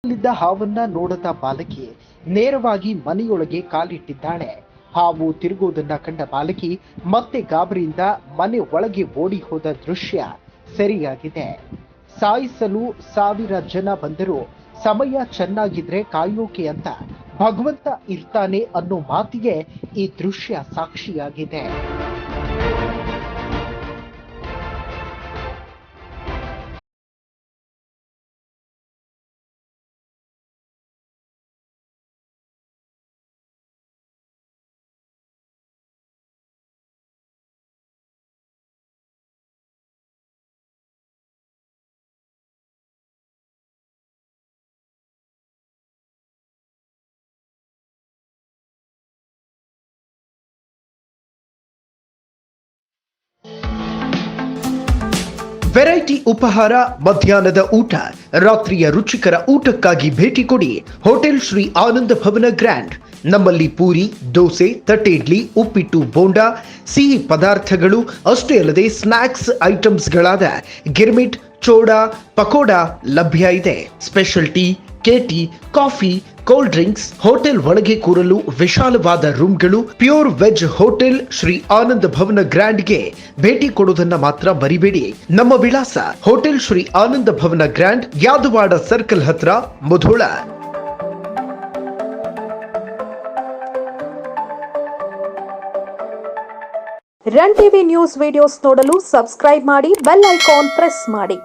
ಅಲ್ಲಿದ್ದ ಹಾವನ್ನ ನೋಡದ ಬಾಲಕಿ ನೇರವಾಗಿ ಮನೆಯೊಳಗೆ ಕಾಲಿಟ್ಟಿದ್ದಾಳೆ. ಹಾವು ತಿರುಗುವುದನ್ನ ಕಂಡ ಬಾಲಕಿ ಮತ್ತೆ ಗಾಬರಿಯಿಂದ ಮನೆ ಒಳಗೆ ಓಡಿ ಹೋದ ದೃಶ್ಯ ಸೆರೆಯಾಗಿದೆ. ಸಾಯಿಸಲು 1000 ಜನ ಬಂದರೂ ಸಮಯ ಚೆನ್ನಾಗಿದ್ರೆ ಕಾಯೋಕೆ ಅಂತ ಭಗವಂತ ಇರ್ತಾನೆ ಅನ್ನೋ ಮಾತಿಗೆ ಈ ದೃಶ್ಯ ಸಾಕ್ಷಿಯಾಗಿದೆ. ವೆರೈಟಿ ಉಪಹಾರ, ಮಧ್ಯಾಹ್ನದ ಊಟ, ರಾತ್ರಿಯ ರುಚಿಕರ ಊಟಕ್ಕಾಗಿ ಭೇಟಿ ಕೊಡಿ ಹೋಟೆಲ್ ಶ್ರೀ ಆನಂದ ಭವನ ಗ್ರ್ಯಾಂಡ್. ನಮ್ಮಲ್ಲಿ ಪೂರಿ, ದೋಸೆ, ತಟ್ಟೆ ಇಡ್ಲಿ, ಉಪ್ಪಿಟ್ಟು, ಬೋಂಡಾ, ಸಿಹಿ ಪದಾರ್ಥಗಳು ಅಷ್ಟೇ ಅಲ್ಲದೆ ಸ್ನಾಕ್ಸ್ ಐಟಮ್ಸ್ಗಳಾದ ಗಿರ್ಮಿಟ್, ಚೋಡಾ, ಪಕೋಡಾ ಲಭ್ಯ ಇದೆ. ಸ್ಪೆಷಲ್ ಟೀ, ಕೇಟಿ, ಕಾಫಿ, ಕೋಲ್ಡ್ ಡ್ರಿಂಕ್ಸ್, ಹೋಟೆಲ್ ಒಳಗೆ ಕೂರಲು ವಿಶಾಲವಾದ ರೂಮ್ಗಳು. Pure veg hotel Shri Ananda Bhavana ಗ್ರ್ಯಾಂಡ್ಗೆ ಭೇಟಿ ಕೊಡುವುದನ್ನ ಮಾತ್ರ ಮರಿಬೇಡಿ. ನಮ್ಮ ವಿಳಾಸ ಹೋಟೆಲ್ ಶ್ರೀ ಆನಂದ ಭವನ ಗ್ರ್ಯಾಂಡ್, ಯಾದವಾಡ ಸರ್ಕಲ್ ಹತ್ರ, Mudhol. Run TV news videos ನೋಡಲು ಸಬ್ಸ್ಕ್ರೈಬ್ ಮಾಡಿ, ಬೆಲ್ ಐಕಾನ್ ಪ್ರೆಸ್ ಮಾಡಿ.